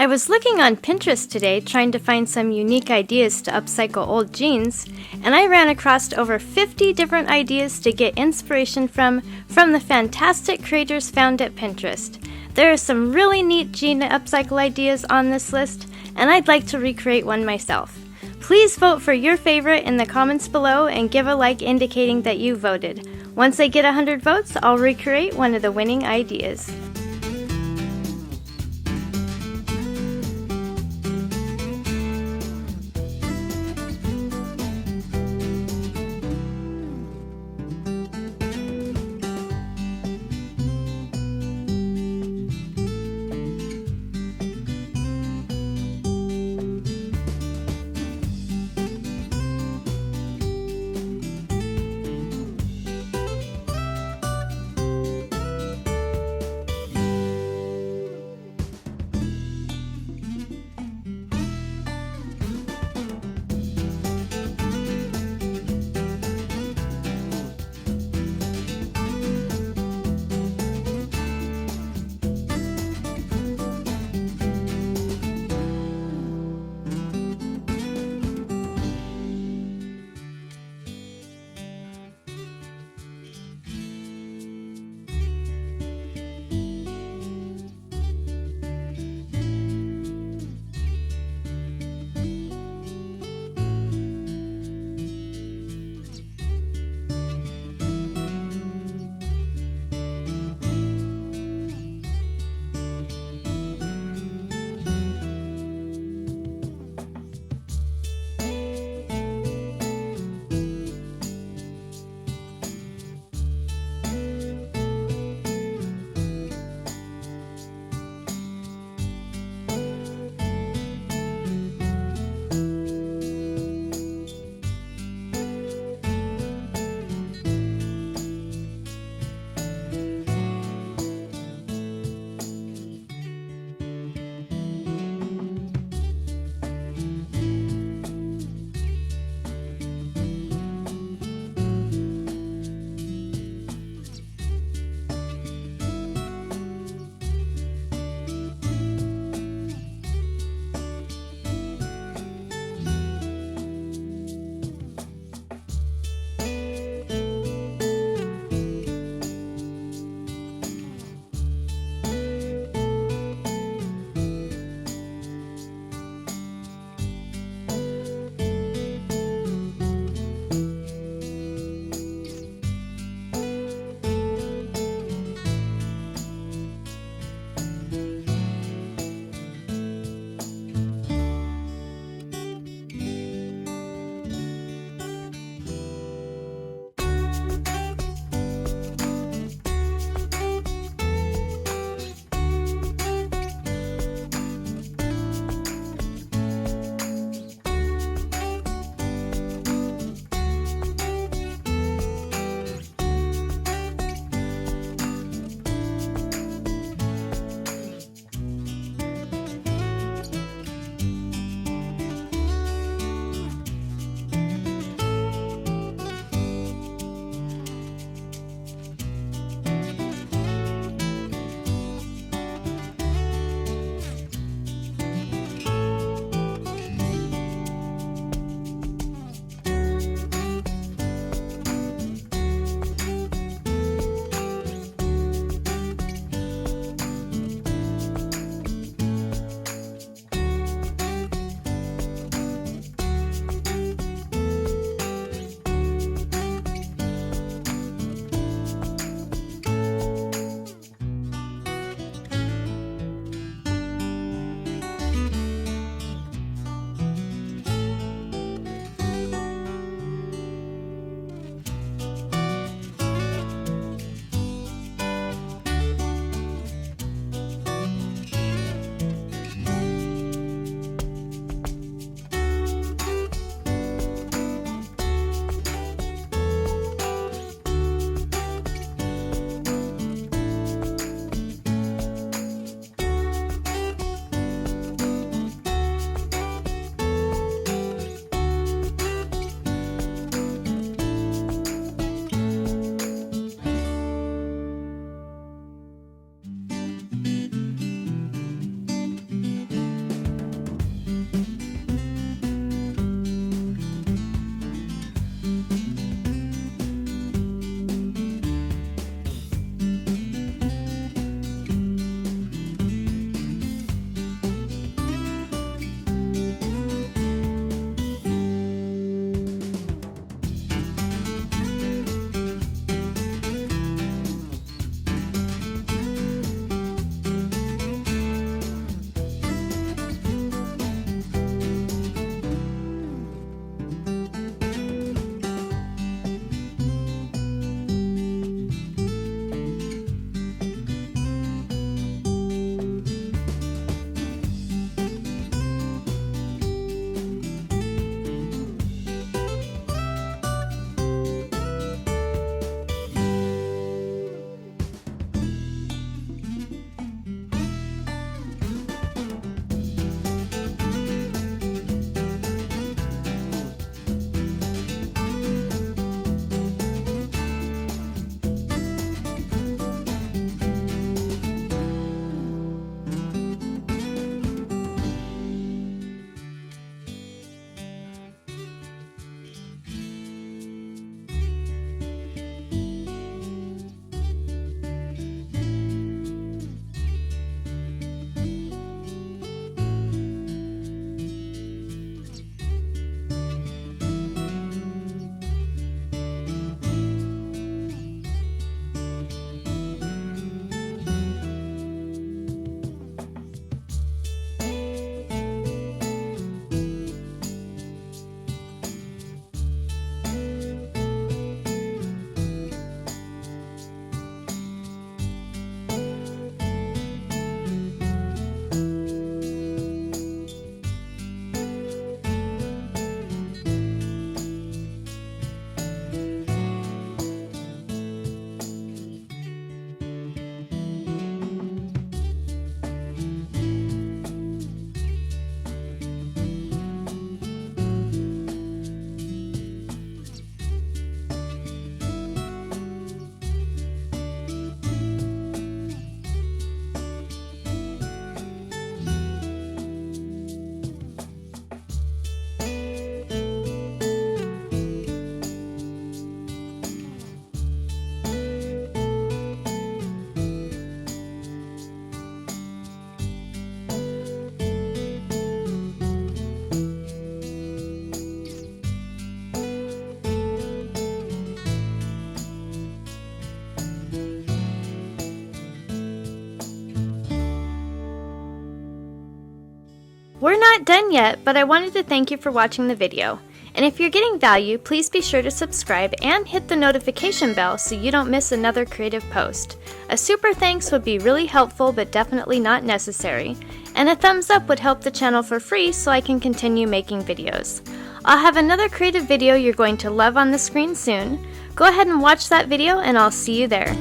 I was looking on Pinterest today trying to find some unique ideas to upcycle old jeans, and I ran across over 50 different ideas to get inspiration from the fantastic creators found at Pinterest. There are some really neat jean upcycle ideas on this list, and I'd like to recreate one myself. Please vote for your favorite in the comments below and give a like indicating that you voted. Once I get 100 votes, I'll recreate one of the winning ideas. We're not done yet, but I wanted to thank you for watching the video. And if you're getting value, please be sure to subscribe and hit the notification bell so you don't miss another creative post. A super thanks would be really helpful but definitely not necessary. And a thumbs up would help the channel for free so I can continue making videos. I'll have another creative video you're going to love on the screen soon. Go ahead and watch that video and I'll see you there.